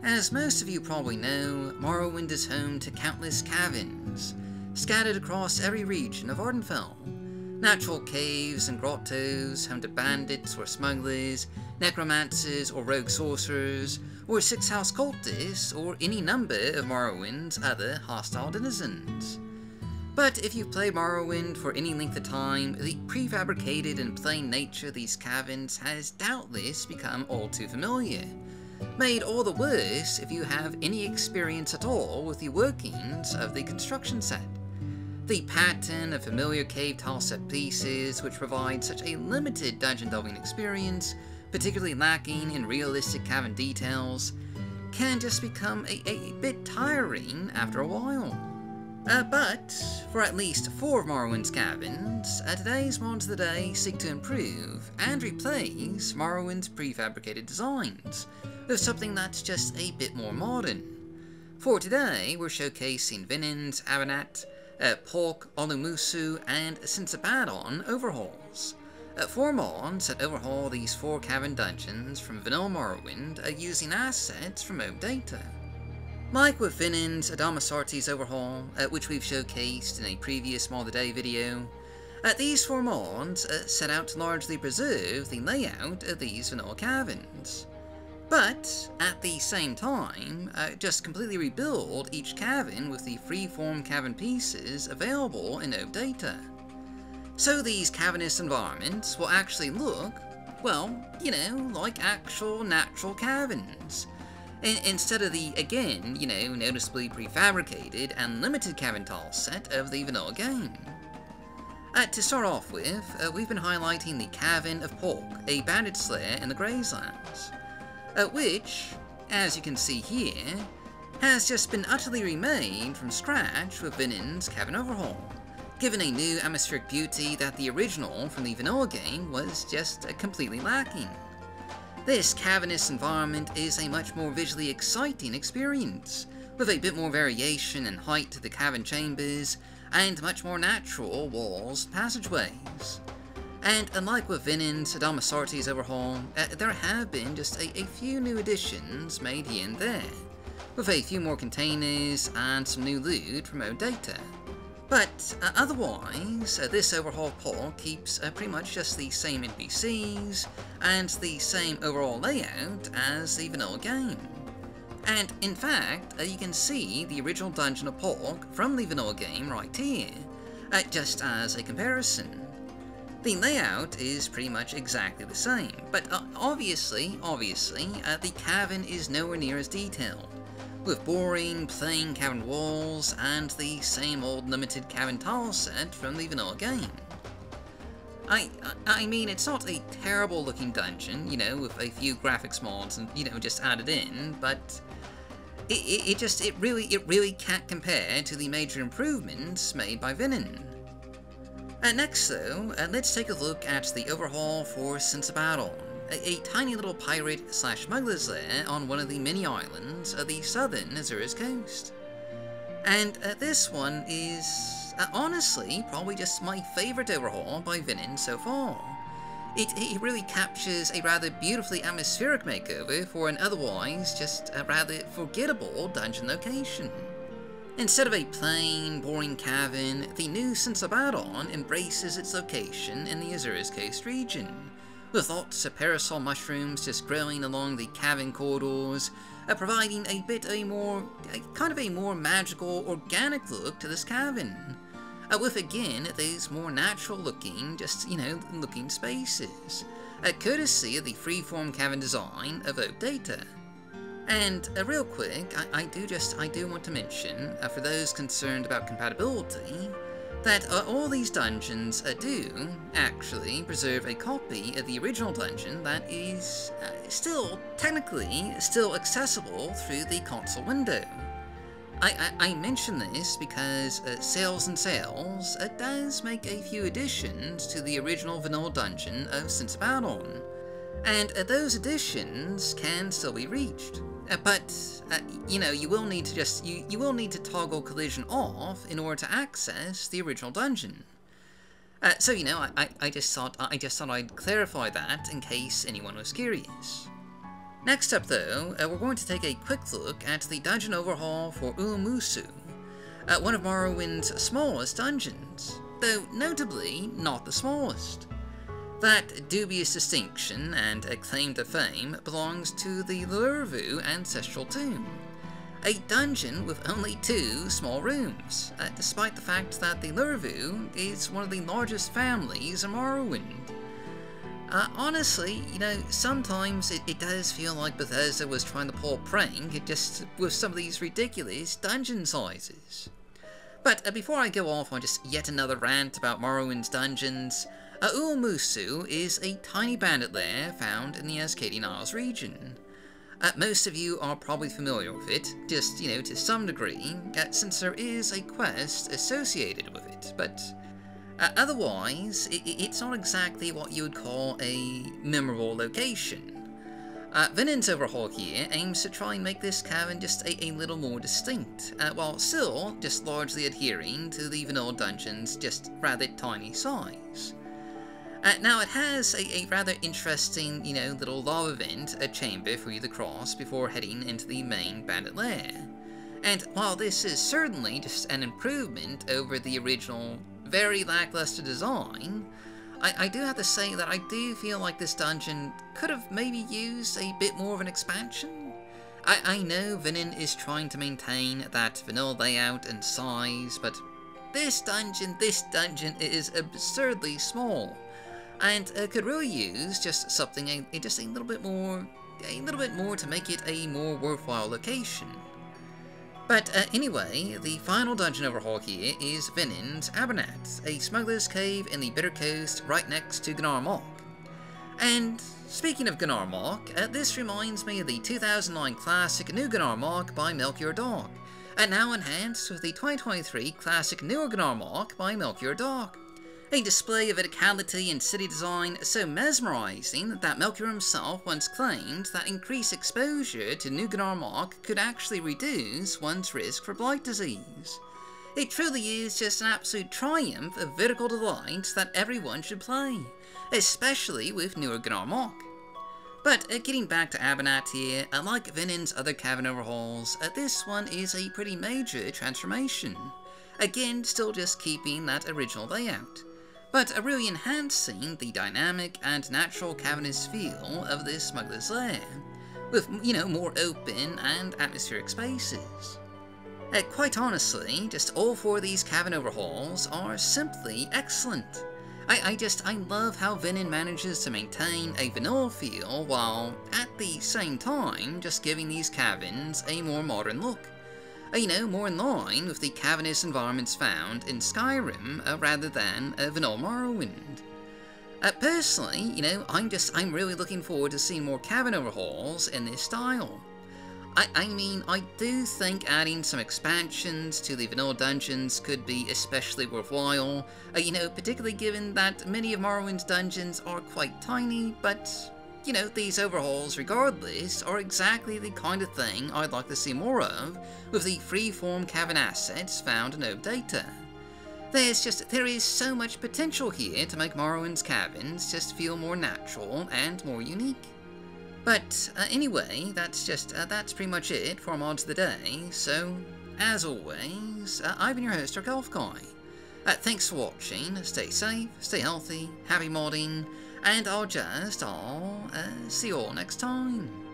As most of you probably know, Morrowind is home to countless caverns, scattered across every region of Ardenfell. Natural caves and grottos home to bandits or smugglers, necromancers or rogue sorcerers, or six-house cultists, or any number of Morrowind's other hostile denizens. But if you've played Morrowind for any length of time, the prefabricated and plain nature of these caverns has doubtless become all too familiar. Made all the worse if you have any experience at all with the workings of the construction set. The pattern of familiar cave tile set pieces, which provide such a limited dungeon delving experience, particularly lacking in realistic cavern details, can just become a bit tiring after a while. But for at least 4 of Morrowind's caverns, today's Mods of the Day seek to improve and replace Morrowind's prefabricated designs with something that's just a bit more modern. For today, we're showcasing Vinen's Avanat, Pork, Olumusu, and Sinsabadon overhauls. 4 mods that overhaul these 4 cavern dungeons from vanilla Morrowind using assets from old data. Like with Vinen's Adamasartes overhaul, which we've showcased in a previous Mod of the Day video, these 4 mods set out to largely preserve the layout of these vanilla caverns. But, at the same time, just completely rebuild each cavern with the freeform cavern pieces available in OBE data. So these cavernous environments will actually look, well, you know, like actual natural caverns. Instead of the, again, you know, noticeably prefabricated and limited cavern tile set of the vanilla game. To start off with, we've been highlighting the Cavern of Pork, a bandit slayer in the Grazelands. Which, as you can see here, has just been utterly remade from scratch with Vinen's Cavern Overhaul, given a new atmospheric beauty that the original from the vanilla game was just completely lacking. This cavernous environment is a much more visually exciting experience, with a bit more variation in height to the cavern chambers, and much more natural walls and passageways. And unlike with Vinen's Adamasartes overhaul, there have been just a few new additions made here and there, with a few more containers and some new loot from OBE data. But otherwise, this overhaul poll keeps pretty much just the same NPCs and the same overall layout as the vanilla game. And in fact, you can see the original Dungeon of Pork from the vanilla game right here, just as a comparison. The layout is pretty much exactly the same, but obviously, the cavern is nowhere near as detailed, with boring, plain cavern walls and the same old limited cavern tile set from the vanilla game. I mean, it's not a terrible looking dungeon, you know, with a few graphics mods and, you know, just added in, but it really can't compare to the major improvements made by Vinen. Next though, let's take a look at the overhaul for Sinsabadon, a tiny little pirate/smuggler's lair on one of the many islands of the southern Azura's coast. And this one is, honestly, probably just my favourite overhaul by Vinen so far. It really captures a rather beautifully atmospheric makeover for an otherwise just a rather forgettable dungeon location. Instead of a plain, boring cavern, the new Sinsabadon embraces its location in the Azura's Coast region, with lots of parasol mushrooms just growing along the cavern corridors, providing a kind of a more magical, organic look to this cavern, with again those more natural looking, just, you know, looking spaces, courtesy of the freeform cavern design of OBE data. And real quick, I do want to mention, for those concerned about compatibility, that all these dungeons do actually preserve a copy of the original dungeon that is technically still accessible through the console window. I mention this because Sales and Sales does make a few additions to the original vanilla dungeon of Sinsabadon, and those additions can still be reached. But you know, you will need to toggle collision off in order to access the original dungeon. So you know, I just thought I'd clarify that in case anyone was curious. Next up though, we're going to take a quick look at the dungeon overhaul for Uamusu, one of Morrowind's smallest dungeons, though notably not the smallest. That dubious distinction and claim to fame belongs to the Lurvu Ancestral Tomb, a dungeon with only 2 small rooms, despite the fact that the Lurvu is one of the largest families in Morrowind. Honestly, you know, sometimes it does feel like Bethesda was trying to pull a prank just with some of these ridiculous dungeon sizes. But before I go off on just yet another rant about Morrowind's dungeons, Uamusu is a tiny bandit lair found in the Ascadian Isles region. Most of you are probably familiar with it, just, you know, to some degree, since there is a quest associated with it, but otherwise, it's not exactly what you would call a memorable location. Vinen's overhaul here aims to try and make this cavern just a little more distinct, while still just largely adhering to the vanilla dungeon's just rather tiny size. Now it has a rather interesting, you know, little lava vent, a chamber for you to cross before heading into the main bandit lair. And while this is certainly just an improvement over the original, very lackluster design, I do have to say that I do feel like this dungeon could have maybe used a bit more of an expansion. I know Vinen is trying to maintain that vanilla layout and size, but this dungeon is absurdly small, and could really use just something just a little bit more to make it a more worthwhile location. But anyway, the final dungeon overhaul here is Vinen's Abernatth, a smuggler's cave in the Bitter Coast right next to Gnar Mok. And speaking of Gnar Mok, this reminds me of the 2009 classic New Gnar Mok by Melchior Dog, and now enhanced with the 2023 classic Newer Gnar Mok by Melchior Dog. A display of verticality and city design so mesmerizing that Melchior himself once claimed that increased exposure to New Gnar Mok could actually reduce one's risk for blight disease. It truly is just an absolute triumph of vertical delight that everyone should play, especially with Newer Gnar Mok. But getting back to Abernatth here, unlike Vinen's other cavern overhauls, this one is a pretty major transformation. Again, still just keeping that original layout, but really enhancing the dynamic and natural cavernous feel of this smuggler's lair, with, you know, more open and atmospheric spaces. Quite honestly, just all 4 of these cavern overhauls are simply excellent. I love how Vinen manages to maintain a vanilla feel while, at the same time, just giving these caverns a more modern look. You know, more in line with the cavernous environments found in Skyrim rather than vanilla Morrowind. Personally, you know, I'm really looking forward to seeing more cavern overhauls in this style. I mean, I do think adding some expansions to the vanilla dungeons could be especially worthwhile, you know, particularly given that many of Morrowind's dungeons are quite tiny, but, you know, these overhauls, regardless, are exactly the kind of thing I'd like to see more of with the freeform cavern assets found in Ob Data. There is so much potential here to make Morrowind's caverns just feel more natural and more unique. But anyway, that's pretty much it for Mods of the Day, so, as always, I've been your host, Dark Elf Guy. Thanks for watching, stay safe, stay healthy, happy modding, and I'll see you all next time.